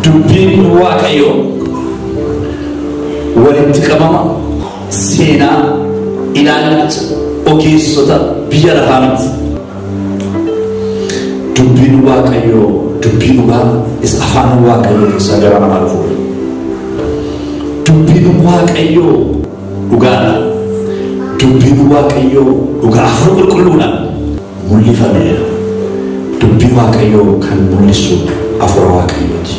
dubbiin waaqayyo walitti qabama seenaa ilaalcha ogeessota biyya lafaa miti. Dubbiin waaqayyo dubbiin dhugaa isa afaan waaqayyo keessa gara namaa dhufu. Dubbiin waaqayyo dhugaadha. Dubbiin waaqayyo dhugaa afur qulqulluudhaan mul'ifameera. Dubbii waaqayyo kan mul'isu afur waaqayyooti.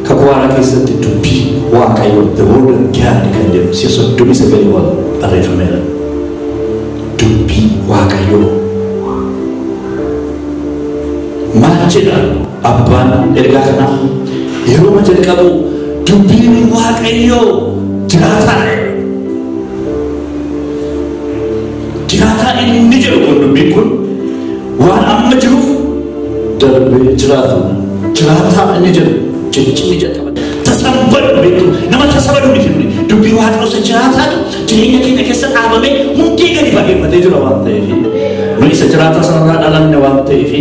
Kakwaara keessatti dubbii waaqayyo the word of God kan jedhu siya dubbii sagalee wal barreeffameera. Dubbii waaqayyo maal jedha abbaan ergaa kanaa yeroo jalqabu dubbiin waaqayyo jiraataadha. Jiraataa inni jedhu kun dubbiin kun waan amma jiruuf darbee jiraatu jiraataa inni jedhu jechini jedhama. Tasabbalu beektu nama tasabbalu miti dubbii waaqayyo isa jiraataatu jireenya keenya keessa dhaabamee hundee gadi fageeffatee jira waan ta'eef nu isa jiraataa sanarraa dhalanne waan ta'eef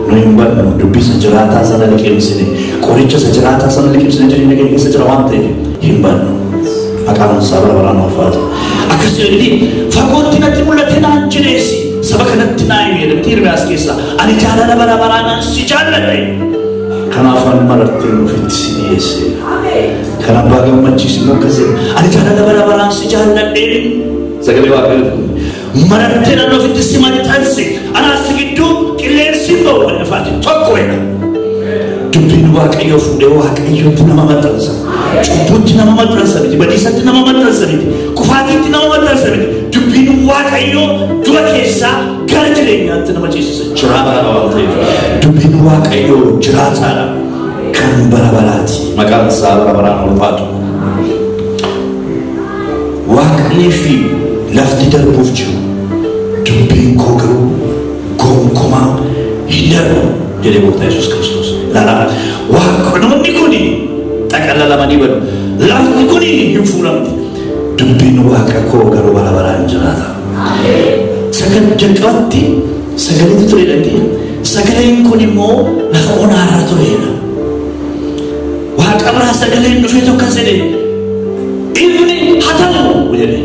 nu hin bannu dubbii isa jiraataa sana liqimsine qoricha isa jiraataa sana liqimsine jireenya keenya keessa jira waan ta'eef hin bannu. Maqaan isaa bara baraan ulfaatu. Akkasii fagootti natti mul'ate naan jireessi saba kanatti naa himi jedhamti Ermiyaas keessa ani jaalala bara baraan si jaalladhe. Kanaaf ani marartee ofitti si dhiyeesse. Kan abbaa gammachiisu immoo akkasii ani jaalala bara baraan si jaalladhe. Sagalee waaqayyooti marartee nan ofitti si maxxanse anaas gidduu qilleensi ba'u wal ifaati tokko jedha. Dubbiin waaqayyo fuudhee waaqayyotti nama maxxansa. Cubbutti nama maxxansa miti, badiisatti nama maxxansa miti, kufaatiitti nama maxxansa miti. Dubbiin waaqayyo du'a keessaa gara jireenyaatti nama ceesisa. Jiraataadha waan ta'eef dubbiin waaqayyo jiraataadha kan bara baraati. Maqaan isaa bara baraan ulfaatu. Waaqnii fi lafti darbuuf jiru dubbiin koo garuu gonkumaa hin darbu jedhee gooftaa Yesuus Kiristoos. Waaqonni kuni xaqalalamanii badu lafti kuni hin fuulamti. Dubbiin waaqa koo garuu bara baraan jiraata. Jalqabatti sagaleetu ture dhagee sagaleen kun immoo lafa onaarra tureedha. Waaqa biraa sagaleen dhufee tokko jedhe inni hatamu jedhe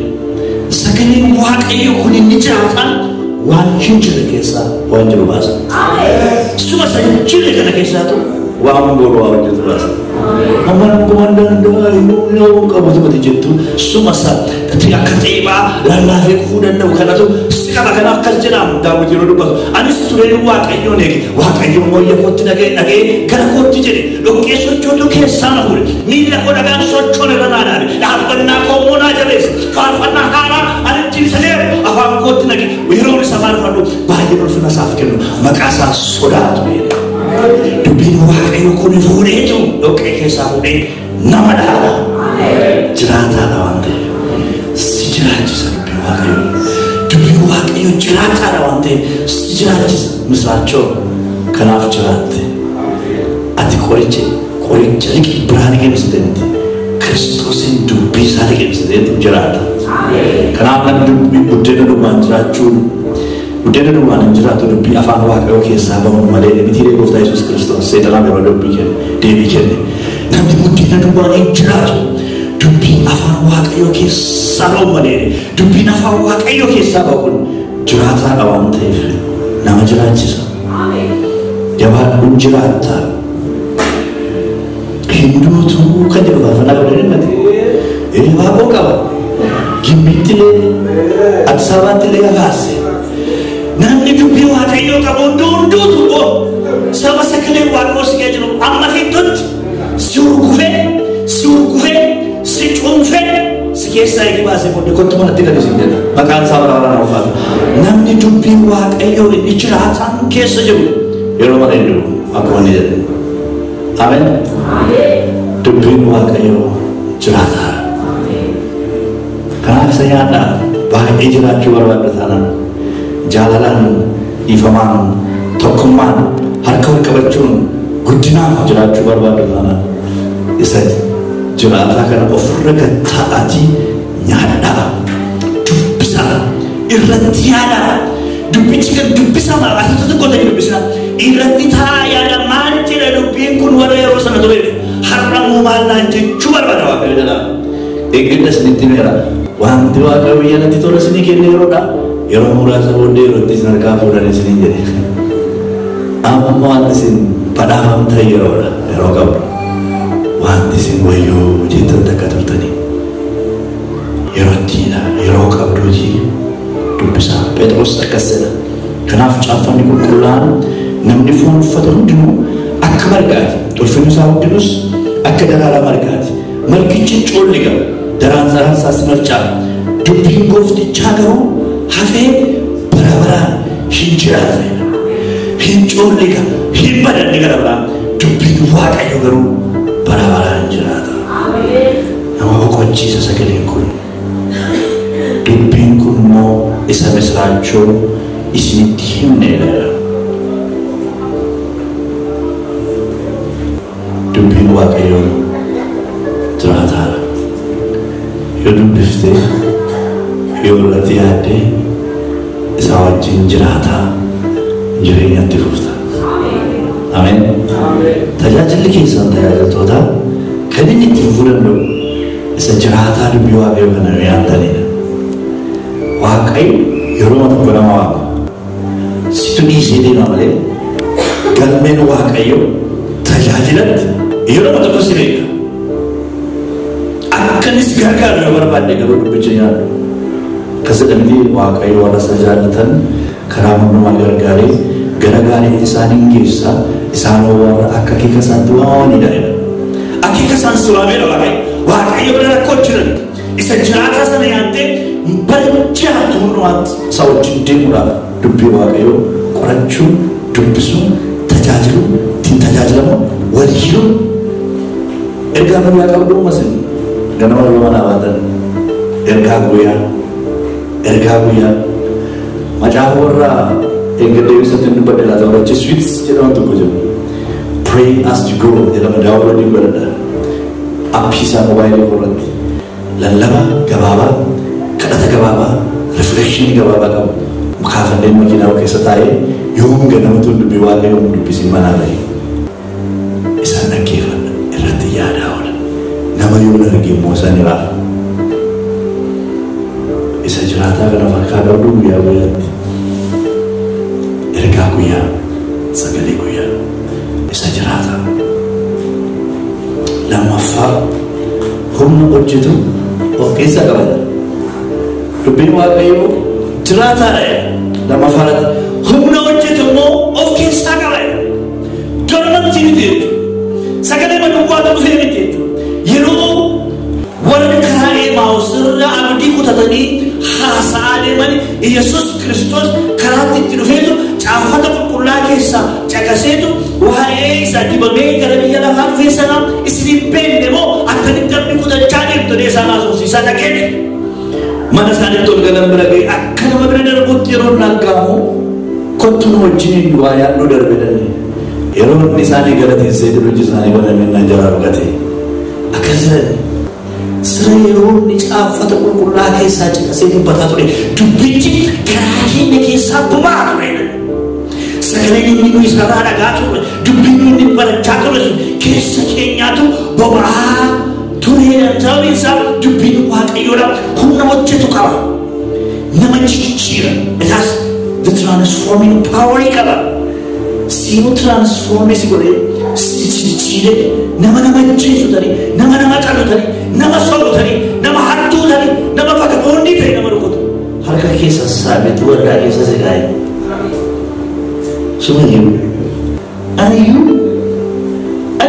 sagaleen waaqayyo kun inni jiraatan waan hin jirre keessaa waan jiru baasa. Suma san jirre kana keessaatu waan godhu waan jiru baasa. Aman komandan yoo qabu mati jettu suma sa akka xeebaa lallaafee kufuu danda'u kanatu si qaba kanaaf akkas jedhamu daawwitiin yoo dubbatu anis tureen waaqayyoon eege waaqayyoon wayya kootti dhagee gara kootti jedhe dhoqqee sochootu keessaa na fuudhe miila koo dhagaan sochoon irra naa dhaabe dhaabbannaa koo immoo naa jabeesse faarfannaa haaraa ani ittiin sadeeru afaan kootti nage yeroo isa faarfadhu baay'ee ulfina isaaf kennu maqaa isaa sodaatu jedhe. Dubbiin waaqayyo kun fuudheetu dhoqqee keessaa fuudhee nama dhaaba jiraataadha waan ta'eef si jiraachisa dubbiin waaqayyo. Dubbiin waaqayyo jiraataadha waan ta'eef si jiraachisa. Misraachoo kanaaf jiraatte ati qoricha liqii biraa liqimsiteetti Kiristoosiin dubbii isaa liqimsiteetu jiraata. Kanaaf namni dubbii buddeena dhugaan jiraachuun buddeena dhugaan hin jiraatu dubbii afaan waaqayyo keessaa bahuun malee mitiiree gooftaa Yesuus Kiristoos seexanaan yeroo dubbii kenne deebii kenne namni buddeena dhugaan hin jiraatu dubbii afaan waaqayyo keessaa bahuun malee dubbiin afaan waaqayyo keessaa bahuun jiraataadha waan ta'eef nama jiraachisa. Jabaadhuun jiraattaa hinduutuu kan jedhu faarfannaa godhanii himmate waaqoo qaba gimbiittilee Addis Ababaattilee hafaase namni dubbii waaqayyoo qabu hunduutu saba sagalee waaqayyoo si jiru amma hedduutti si urgufee si cuunfee si keessaa eegi baasee booddee kottu manatti gadi siin jedha maqaan isaa bara baraan ulfaatu. Namni dubbii waaqayyoo inni jiraataan keessa jiru yeroo mana hin jiru akkuma inni jedhe. Ameen. Dubbiin waaqayyoo jiraataadha. Kanaaf isa yaaddaa baay'ee jiraachuu barbaadda taanaan jaalalaan dhiifamaan tokkummaan harka wal qabachuun guddinaan jiraachuu barbaadda taanaan isa jiraataa kana ofirra gatta'atii nyaadhaa dubbisaa irratti yaadaa dubbichi kan dubbisaa maal asirratti tokko ta'e dubbisna irratti taa yaada maal jedha dubbiin maal jechuu barbaada Waaqayyo jedha. Eeggaddas nitti meera. Wanti Waaqayyo biyya natti tola isinii kenne yeroodha. Yeroo muraasa booddee yeroo itti isin harkaa fuudhan isiniin jedhe. Amma wanti isin badhaafamtan yeroodha. Yeroo qabdu. Wanti isin wayyoo jettan takka turtanii. Yeroo ittiidha. Yeroo qabduutii dubbisaa. Phexros akkas jedha. Kanaaf caaffanni qulqullaa'aan namni foon uffata hundinuu akka margaati. Tolfamni isaa hundinus akka daraaraa margaati. Margichi coolliga. Daraan isaas marcaa. Dubbiin gooftichaa garuu hafee bara baraan hin jiraata. Hin coolliga. Hin badanne gara biraan. Dubbiin Waaqayyo garuu bara baraan jiraata. Nama boqochiisa sagaleen kun. Dubbiin kun immoo isa misraachoo isinitti himneedha. Dubbiin Waaqayyo jiraataadha. Yoo dubbiftee yoo irratti yaaddee isaa wajjin jiraataa jireenyatti fufta. Ameen. Tajaajilli keessan tajaajiltoota kan inni itti fufuu danda'u isa jiraataa dubbii Waaqayyo kana yaaddanidha. Waaqayyo yeroo tokko nama waama. Situ dhiisee deema malee galmeen Waaqayyo tajaajilatti yeroo tokko si beeka. Akkanis gargaaru yoo barbaadde garuu dubbicha nyaadhu. Akkasumas Waaqayyo warra isa jaallatan karaa hundumaa gargaaree gara gaariitti isaaniin geessa. Isaan warra akka akeeka isaatti waamamanidha. Akeeka isaan surameedha Waaqayyo bira rakkoo jiran isa jiraataa sana yaaddee baljaatu hundumaatti isa wajjin deemuudhaaf dubbii Waaqayyo qorachuun, dubbisuun, tajaajiluun, ittiin tajaajilamu, wal hiruun ergaa guyyaa qabdu masin ganama yoo mana baatan ergaa guyyaa macaafa warra engadee ibsatti dubbadde laata warachi sweets jedhamu tokko jiru. Pray as you go jedhama daawwadii godhadha. Appiisaa mobaayilii irratti lallaba gabaabaa, kadhata gabaabaa, riflekshinii gabaabaa qabu. Mukaafanneen makiinaa keessa taa'ee yoom ganamatu dubbii Waaqayyo dubbisiin manaa bahe. Isaan dhaggeeffadha irratti yaadaa oola. Nama yoo arge immoo isaan irraa isa jiraataa kana fakkaa qabdu guyyaa guyyaatti. Ergaa guyyaa, sagalee guyyaa isa jiraataa. Lammaffaa humna hojjetu of keessaa qabata. Dubbiin Waaqayyo jiraataadha. Lammaffaadha. Humna hojjetu immoo of keessaa qabata. Dormamti miti jechuudha. Sagalee maduwwaatu dhufee miti jechuudha. Yeroo warri karaa Emaa'us irraa abdii kutatanii haasa'aa deeman Yesuus Kiristoos karaatti itti dhufeetu caafata qulqullaa keessaa caqaseetu waa'ee isaa dibamee gara biyya lafaa dhufee sanaa isin beekne moo akkamitti abdii kutachaa deemtu isaan haasofsiisaa dhaqeeti. Mana isaaniitti ol galan bira ga'e akka nama bira darbuutti yeroo naggaamu kottu nu wajjin waa yaadnu darbedani. Yeroo inni isaanii galateessee hojii isaanii banamee na jala dhugate. Akkasirratti siree yeroo inni caafata qulqullaa keessaa caqasee dubbataa ture dubbichi karaa keenya keessaa bu'aa ture. Sagaleen inni nuyi sarara dhagaa ture dubbiin inni barachaa ture keessa keenyaatu boba'aa ture. Sababni isaa dubbiin Waaqayyoodha humna hojjetu qaba. Nama jijjiira. It has the transforming power qaba. Siinu transformee si godhee si jijjiire nama ajjeesu tani nama calu tani nama sobu tani nama hattuu tani nama vagaboondii ta'e nama rukutu harka keessa saametu warraa keessa si kaa'e. Sumayyuu anayyuu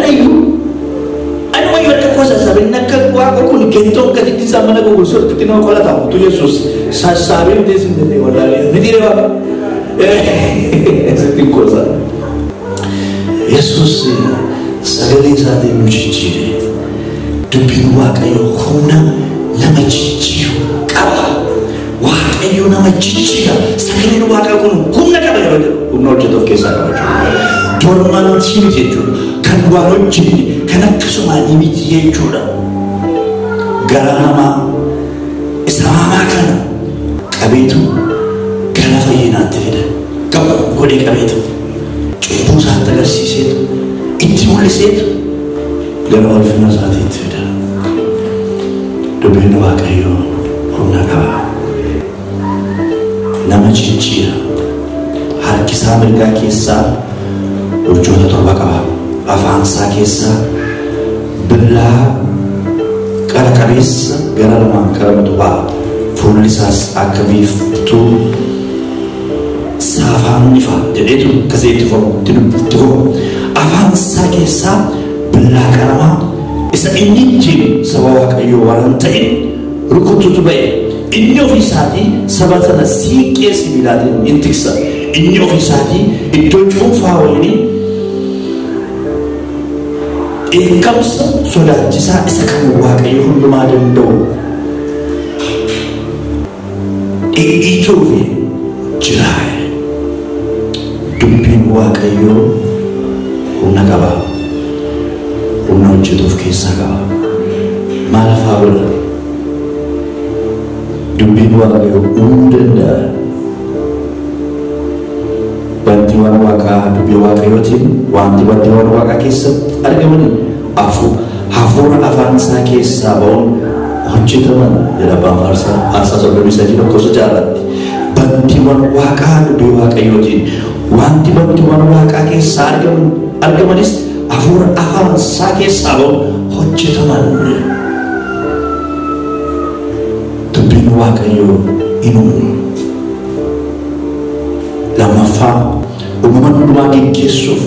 wayyuu akka kosa saabeen akka waaqa kun geettoon gaditti isaa mana gugulsuu itti nama qolatamu tu Yesuus saabeen deesin dandee wallaalee ni dhiire waaqa sitti kosa. Yesuus sagalee isaatiin nu jijjiire. Dubbiin Waaqayyo humna nama jijjiiru qaba. Waaqayyo nama jijjiira. Sagaleen Waaqayyo kun humna qaba yeroo jedhu humna hojjetu of keessaa qaba jechuudha. Dormantii miti jechuudha. Kan waan hojjenne kan akkasumaan miti jechuudha. Garaa namaa isa hamaa kana qabeetu gara fayyinaatti fida. Qabu godhee qabeetu. Cubbuu isaatti agarsiiseetu itti mul'iseetu gara ulfina isaatiitti fida. Dubbiin Waaqayyoo humna qaba. Nama cicciira. Harki isaa mirgaa keessaa urjoota 7 qaba. Afaan isaa keessaa billaa qara qabeessa gara lamaan qaramtu ba'a. Fuulli isaas akka biiftuu saafaan ifa jedheetu akkasii itti fufu. Afaan isaa keessaa billaa qaramaa isa inni ittiin saba Waaqayyoo waan ta'in rukututu ba'e. Inni ofii isaatii saba sana siiqqee sibiilaatiin in tiksa. Inni ofii isaatii iddoo cuunfaa waliin eegamsa sodaachisaa isa kan Waaqayyo hundumaa danda'u dhiituuf jira. Dubbiin Waaqayyoo humna qaba. Humna hojjetuuf keessaa qaba. Maal fa'aa godha? Dubbiin Waaqayyoo uumuu danda'a. Bantiiwwan Waaqaa dubbii Waaqayyootiin wanti bantiiwwan Waaqaa keessatti argaman hafuura afaan isaa keessaa ba'uun hojjetaman jedha Abbaan Faarsaa 33:6. Bantiiwwan Waaqaa dubbii Waaqayyootiin wanti bantiiwwan Waaqaa keessaa argamanis hafuura afaan isaa keessaa ba'uun hojjetaman. Dubbiin Waaqayyoo hin uumu. Lammaffaa uumaman hundumaa geggeessuuf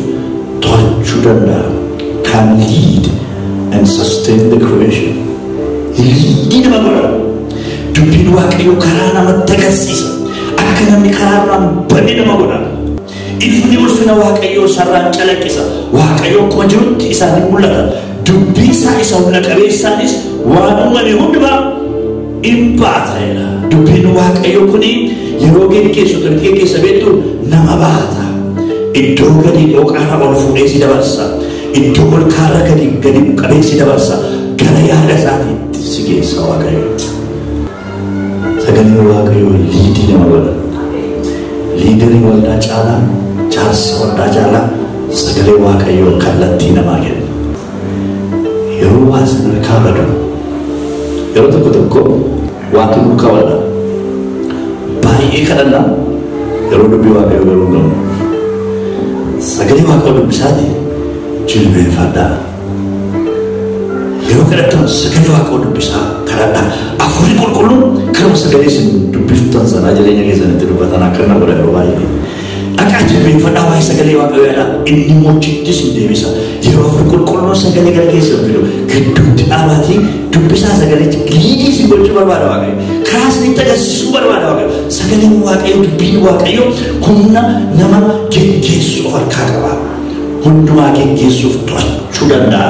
to'achuu danda'a. Can lead and sustain the creation. Liidii nama godha. Dubbiin Waaqayyoo karaa namatti agarsiisa. Akka namni karaa irraan bane nama godha. Ifni ulfina Waaqayyoo sarraan calaqqisa. Waaqayyoo akkuma jirutti isaanii mul'ata. Dubbii isaa isa humna qabeessaanis waan uumame hundumaa in baata. Dubbiin Waaqayyoo kuni yeroo geggeessu turkee keessa beektu nama baata. Iddoo gadi dhooqaarra ol fuudhee si dabarsa. Iddoo ol kaarra gadi qabee si dabarsa. Gara yaada isaatiitti si geessa Waaqayyo. Sagaleen Waaqayyoo liidii nama godha. Liidarii waldaa caalaa, jaarsa waldaa caalaa sagalee Waaqayyoo kallattii namaa kenna. Yeroo waa sadarkaa badu yeroo tokko wanti duukaa walda baay'ee kadhannaa yeroo dubbii Waaqayyoo garuu gamu. Sagalee Waaqayyoo dubbisaati jilbeenfadhaa. Yeroo kadhattan sagalee Waaqayyoo dubbisaa kadhadhaa. Hafuurri qulqulluun karuma sagalee isin dubbiftan sanaa jireenya keessanitti dubbatan akka nama godha yeroo baay'ee. Dhaqaa jilbeenfadhaa waa'ee sagalee Waaqayyoodhaa inni mochittis hin deebisa. Yeroo hafuurri qulqulluun sagalee gara keessan fidu gidduutti dhaabaatii dubbisaa sagalichi liidii si gochuu barbaada Waaqayyo. Karaa isinitti agarsiisuu barbaada Waaqayyo. Sagaleen Waaqayyoo dubbiin Waaqayyoo humna nama geggeessu of harkaa qaba. Hundumaa geggeessuuf to'achuu danda'a.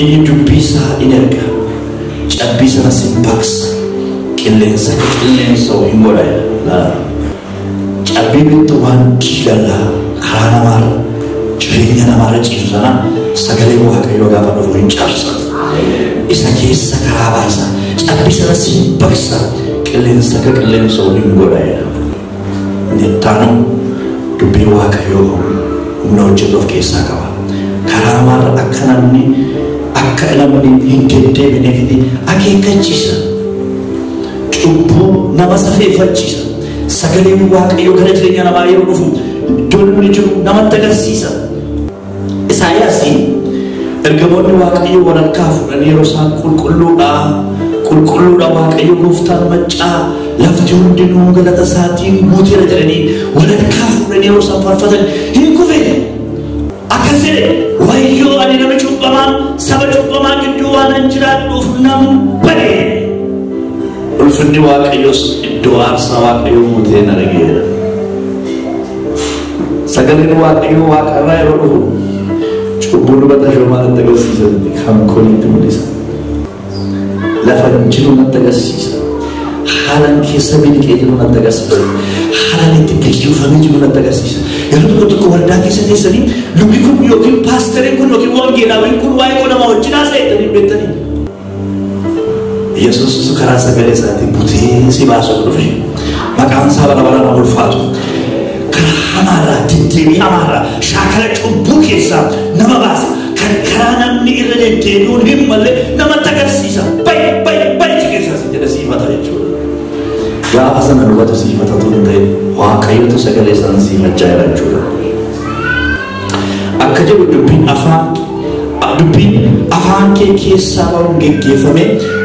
Inni dubbii isaa in erga. Cabbii sanas hin baqsa. Qilleensa hin godha. Cabbii bitti waan diilalaa karaa namaarra jireenya namaarra ciisu sana sagalee Waaqayyoo gaafa dhufu hin cabsa. Isa keessa karaa baasa. Cabbii sanas hin baqsa. Qilleensa hin godha. Nettaanu dubbii Waaqayyoo humna hojjetuuf keessaa qaba. Karaa namaarra akka namni hin deddeebineefiti akeekkachiisa. Cubbuu nama safeeffachiisa. Sagaleen Waaqayyoo gara jireenya namaa yeroo dhufu iddoo inni jiru namatti agarsiisa. Isaayaasii ergamoonni Waaqayyoo walharkaa fuudhanii yeroo isaan qulqulluudha Waaqayyo gooftaan maccaa lafti hundinuu galata isaatiin guuteera jedhanii walharkaa fuudhanii yeroo isaan faarfatan hin kufe. Akka fedhe wayyoo ani nama cubbamaa saba cubbamaa gidduu waan hin jiraadhuuf nam bade. Ulfinni Waaqayyoos iddoo aarsaa Waaqayyoo guutee na dhageera. Sagaleen Waaqayyoo waaqarraa yeroo dhufu cubbuu dubata shoomaa natti agarsiisanitti kan koliitti mul'isa. Lafa jiru natti agarsiisa. Haalaan keessa biliqee jiru natti agarsiisa. Haalaan itti biqilfamee jiru natti agarsiisa. Yeroo tokko waldaa keessa teessanii lubbi kun yookiin paasteriin kun yookiin wangeelaawiin kun waa'ee koo nama wajjin haasa'ettanii beektanii. Yesuus karaa sagalee isaatiin butee si baasuuf dhufe. Maqaan isaa bara baraan ulfaatu. Karaa hamaarraa deddeebii hamaarraa shaakala cubbuu keessaa nama baasa. Kan namni irra deddeebi'uun hin malle namatti agarsiisa. Bai keessa jedha siifata jechuudha. Gaafa sana lubatu siifatatu hin ta'e waaqayyotu sagalee isaan siifachaa jira jechuudha. Akka jedhu dubbiin afaan kee keessaa bahuun geggeeffame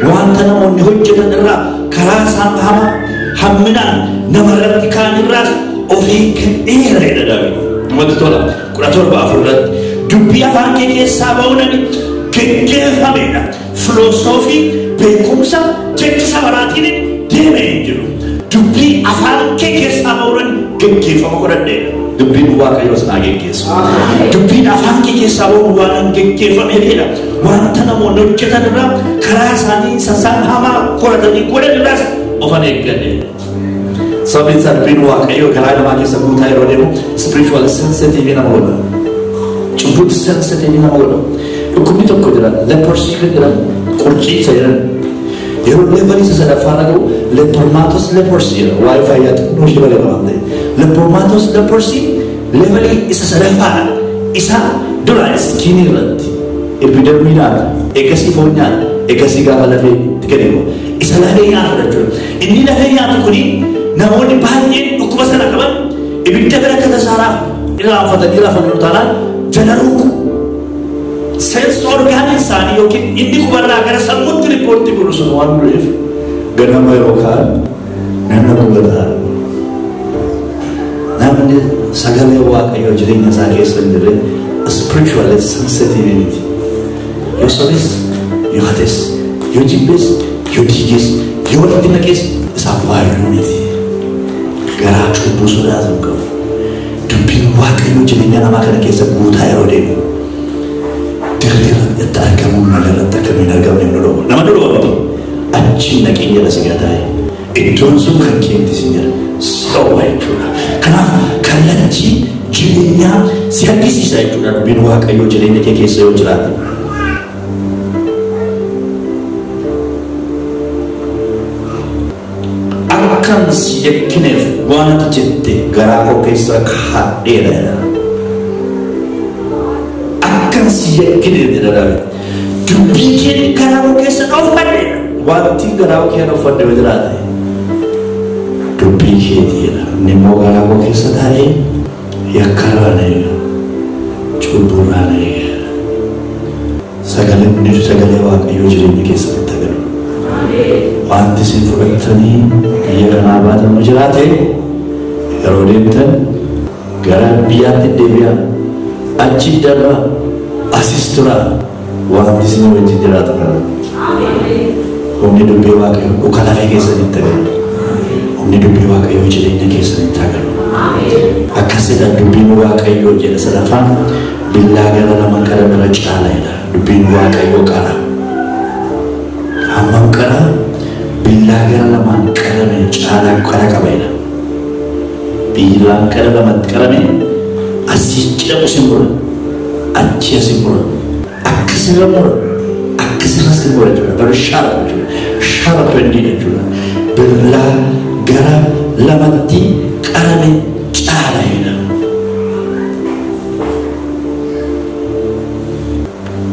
wanta namoonni hojjetan irraa karaa isaan hamminaan namarratti kaan irraas ofii kenneera jedha Daawit. Namatti tola 17:4 dubbii afaan kee keessaa bahuun geggeeffamedha. Filosoofii beekumsa jecha baraatiin deeme hin jiru. Dubbii afaan kee keessaa bahuun geggeeffama godhadheedha. Dubbiin waaqayyoos naa geggeessu. Dubbiin afaan kee keessaa bahuun waan geggeeffameedha. Wanta namoonni hojjetan irraa karaa isaanii sasaan hamaa qoratanii godhan irraas ofan eeggadhe. Sababni isaa dubbiin waaqayyoo garaa namaa keessa guutaa yeroo deemu spiritual sensitive nama godha. Cubbuutti sensitive nama godha. Dhukkubni tokko jira leprosy kan jedhamu qurciisa jedhan. Yeroo levelii isa sadaffaa dhaga'u lepromaatos leprosy jedha. Waa'ee fayyaa xinnoo ishee balee waan ta'e. Lepromaatos leprosy levelii isa sadaffaadha. Isa dura iskiinii irratti epidermiidhaan eegasii foon nyaata eegasii gaafa lafee itti kennimu isa lafee nyaata jechuudha. Inni lafee nyaatu kuni namoonni baay'een dhukkuba sana qaban ibidda bira akka tasaaraaf irraanfatanii rafanii taanaan jala ruuku. Sense orgaan isaanii yookiin inni qubarraa gara sammuutti riippoortii godhu sun waan dureef ganama yookaan namni gubataa. Namni sagalee waaqayyoo jireenya isaa keessa hin jirre spiritual sensitivity. Yoo sobes, yoo hates, yoo jibbees, yoo diiges, yoo walitti naqees isaaf waayuu miti. Garaa cubbuu sodaatu hin qabu. Dubbiin waaqayyoo jireenya namaa kana keessa guutaa yeroo deemu. Dirreerratti itti argamuun magaalatti akkamiin argamne nu dhoowwa. Nama nu dhoowwatu achiin naqeen jala si gataa'e. Iddoon sun kan keetti si jira. Soowwa jechuudha. Kanaaf kallattii jireenyaa si argisiisa jechuudha. Dubbiin waaqayyoo jireenya kee keessa yoo jiraate. Akkan si yakkineef waan ati jette garaa koo keessa kaa'eera. Akkan si yakkineef jedha Daawit. Dubbii kee garaa koo keessa dhoofadheera. Wanti garaa koo keessa dhoofadhe yoo jiraate dubbii keetiidha. Inni immoo garaa koo keessa taa'ee yakkarraan eega. Cubburraan eega. Sagalee waaqayyoo jireenya keessatti agalu. Wanti isin fudhattanii biyya kanaa baatamu jiraate yeroo deemtan gara biyyaatti deebi'aa. Achi darba asis tura wanti isin wajjin jiraatu kana. Humni dubbii waaqayyoo dhuka lafee keessanitti agalu. Humni dubbii waaqayyoo jireenya keessanitti agalu. Akkasidha dubbiin waaqayyoo jedha sadaffaan billaa gara lama qara bira caalaadha. Dubbiin waaqayyoo qara. Hammam qara billaa gara lamaan qarame caalaa qara qabeedha. Billaan qara lamatti qarame asii cidhamu si mura achi asi mura akkasirra mura akkasirra si mura jechuudha. Bara sharp jechuudha. Sharp endii jechuudha. Billaa gara lamatti qarame caalaadha.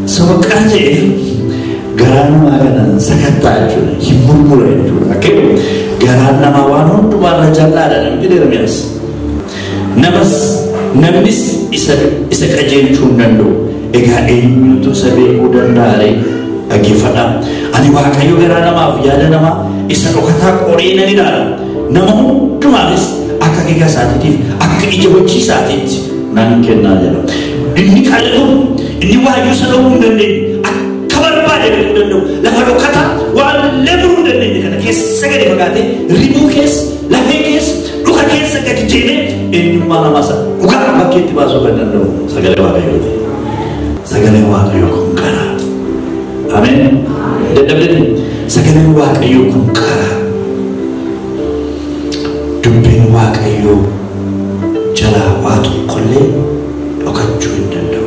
Sababa qara ta'eef garaa namaa kana sakattaa jechuudha. Hin murmura jechuudha. Akkuma garaan namaa waan hundumaarra jallaadha namni deeramiyaas. Namnis isa qajeelchuu hin danda'u. Egaa eenyutu isa beekuu danda'a ree? Dhaggeeffadhaa. Ani waaqayyo garaa namaaf yaada namaa isa dhokataa qoree nan ilaala. Nama hundumaafis akka keeka isaatiitiif akka ija hojii isaatiitti nan kennaa jira. Inni qal'uu inni waayyuu sana uumuu hin dandeenye. Lafa dhokataa waan lebruu hin dandeenye kana keessa gadi fagaatee ribuu keessa lafee keessa dhuka keessa gadi jeenee eenyummaa namaa sana dhugaa bakkeetti baasuu kan danda'u sagalee waaqayyooti. Sagaleen waaqayyoo kun qara. Ameen. Dadhabdanii sagaleen waaqayyoo kun qara. Dubbiin waaqayyoo jalaa waa tokkollee dhokachuu hin danda'u.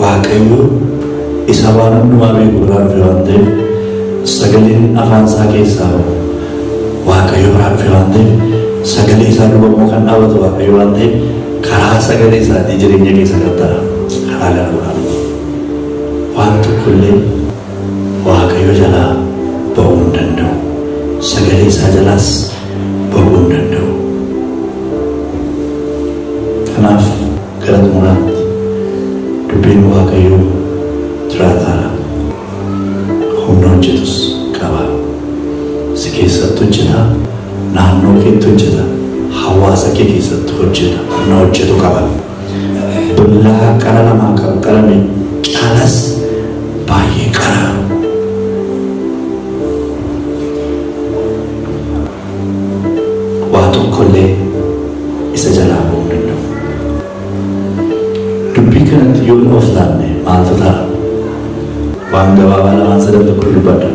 Waaqayyoo isa waan hundumaa beeku biraa dhufe waan ta'eef sagaleen afaan isaa keessaa waaqayyo biraa dhufe waan ta'eef sagalee isaa dubamoo kan dhaabatu waaqayyo waan ta'eef karaa sagalee isaatii jireenya keessa gabbara. karaa gara biraan waan tokkollee Waaqayyo jalaa ba'uu hin danda'u. Sagalee isaa jalaas ba'uu hin danda'u. Kanaaf gara xumuraatti dubbiin Waaqayyoo jiraataadha. Humna hojjetus qaba. Si keessatti hojjeta, naannoo keetti hojjeta, hawaasa kee keessatti hojjeta, humna hojjetu qaba. Bullaa qara lamaa qaba, qarame caalas baay'ee qara. Waa tokkollee isa jalaa ba'uu hin danda'u. Dubbii kanatti yoo of laanne maaltu ta'a? Waan gabaabaa lamaan sadan tokko dubbadha.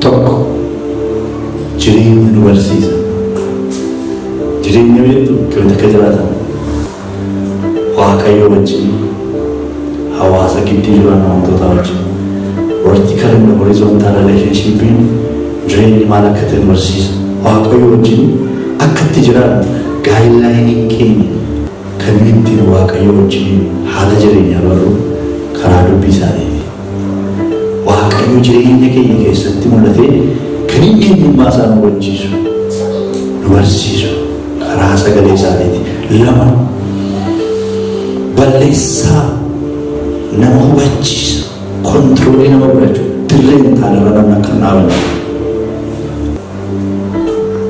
Tokko jireenya nu barsiisa. Jireenya beektu akkamitti akka jiraatan Waaqayyo wajjin, hawaasa gidduu jiran wantoota wajjin, vertical and horizontal relationshipin jireenyi maal akka ta'e nu barsiisa. Waaqayyo wajjin akkatti jiran guideline keenya kan ittiin Waaqayyo wajjin haala jireenyaa barru karaa dubbii isaaniiti. Waaqayyo jireenya keenya keessatti mul'ate kan inni eenyummaa isaa nu hubachiisu, nu barsiisu karaa sagalee isaaniiti. Lama balleessaa nama hubachiisa, kontiroolii nama godhachuu, dirreen taanirra namni akka naaban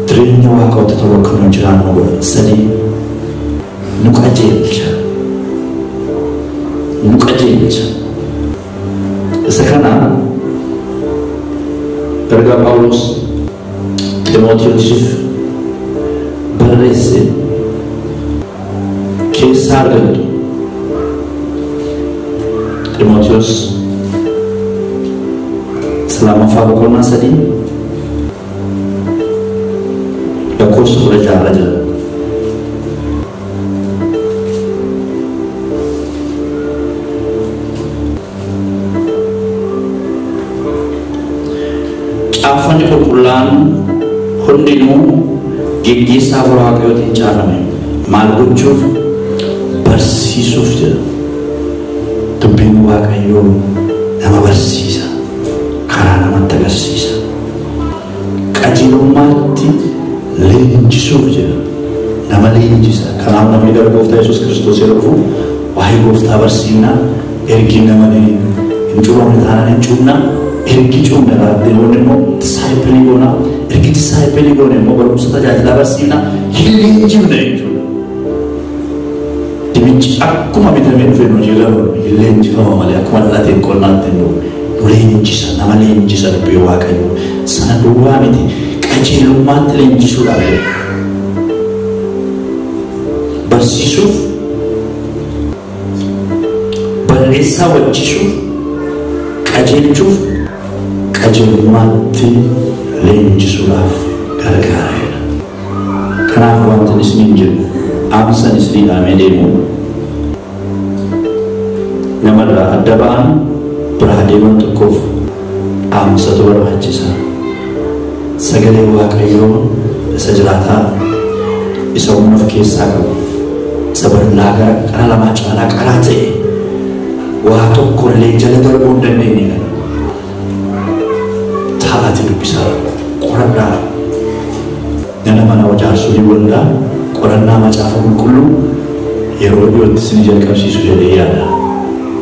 jireenya Waaqota tokko akka nu jiraan nu godha. Sadii nu qajeelcha, nu qajeelcha. Isa kana ergaa Phaawulos Ximootiyoosiif barreesse keessaa argattu. Ximootiyoos Salaamaffaa boqonnaa 3 lakkoofsa 16 jira. Caaffanni qulqullaan hundinuu geggeessaa Waaqayyootiin caafame maal gochuuf? Barsiisuuf jedha. Dubbiin Waaqayyoo nama barsiisa, karaa namatti agarsiisa, qajeelummaatti leenjisuuf jedha. Nama leenjisa. Kanaaf namni gara Gooftaa Yesuus Kiristoos yeroo dhufu waa'ee Gooftaa barsiifnaa ergi nama hin cuuphamne taanaan hin cuupnaa. Ergi cuupnee deemuun immoo disaayipilii goona. Ergi disaayipilii goone immoo barumsa tajaajilaa barsiifnaa hin leenjifne jechuudha. Dibichi akkuma bitamee dhufee nu jiraatu hin leenjifama malee akkuma dhalateen qonnaatti nu leenjisa. Nama leenjisa dubbii Waaqayyoo sana duwwaa miti. Qajeelummaatti leenjisuudhaaf jedha. Barsiisuuf, balleessaa wajjisuuf, qajeelchuuf, qajeelummaatti leenjisuudhaaf gargaareera. Kanaaf wanti isiniin jedhu amsan isinii dhaamee deemu namarraa adda ba'an biraa deeman tokkoof amsatu barbaachisa. Sagalee Waaqayyoo isa jiraataa, isa humna of keessaa qabu, isa bal'aa gara qara lamaa caalaa qaraa ta'e waa tokkollee jala darbuu hin dandeenye kana taa'aati dubbisaa qoradhaa. Nana mana jaarsolii waldaa qorannaa macaafa qulqulluu yeroo dhiyootti isin jalqabsiisu jedhee yaada.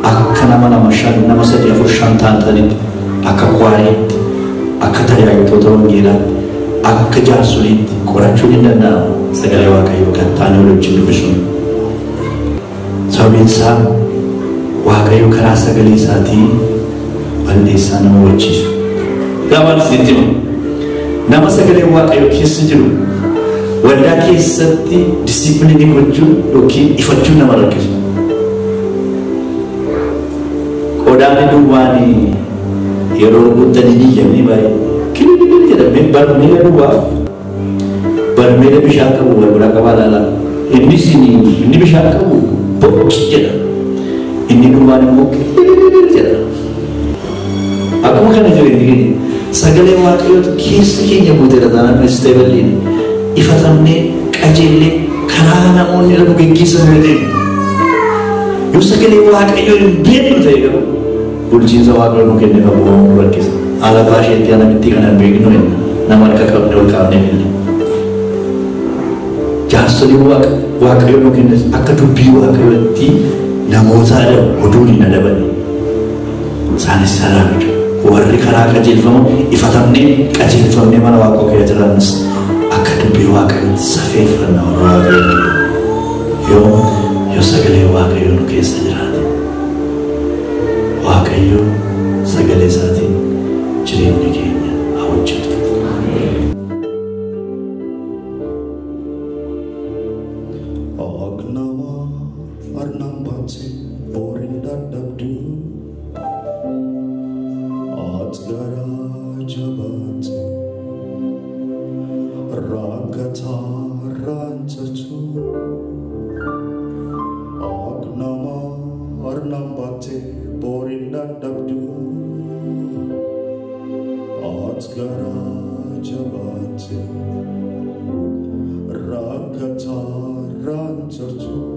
Akka nama 2, 3, 4, 5 ta'anitti, akka kwaariitti, akka tajaajiltoota wangeelaatti, akka jaarsoliitti qorachuun hin danda'amu. Sagalee Waaqayyoo kan taane wajjin dubbisuun sababiin isaa Waaqayyo karaa sagalee isaatii balleessaa nama hubachiisu. Gaabaan isinitti himu nama sagalee Waaqayyoo keessa jiru waldaa keessatti disiipiliinii gochuun yookiin ifachuun nama rakkisu. Qodaan duwwaan yeroo guuttanii diyyamanii baay'ee kilibili jedhamee barmeela duwwaaf barmeela bishaan qabu wal bira qabaa laalaa. Inni bishaan qabu boqochi jedha. Inni duwwaan immoo kilibili jedha. Akkuma kana jireenyi sagalee Waaqayyootu keessa keenya guuteera taanaan ta'e bal'ina ifatamnee qajeellee karaa namoonni irra geggeessan yoo ta'e Yoo sagalee waaqayyoo hin beeknu ta'e qabu bulchiinsa waaqayyoo nu kenne qabu nu rakkisa. Haala baasheetti anamitti kanan beeknu nama harka qabne ol qaabne illee. Jaarsolii waaqayyoo nu kenne akka dubbii waaqayyootti namoota oduu hin adabani. Isaanis salaamidha. Warri karaa qajeelfamu ifatamnee qajeelfamnee mana waaqoo keessa jiraannis akka dubbii waaqayyootti safeeffannaa warra waaqayyoo yoo sagalee waaqayyoo nu keessa jiraate waaqayyoo sagalee isaatiin jireenya keenya haa hojjetu. Rakata ranchatu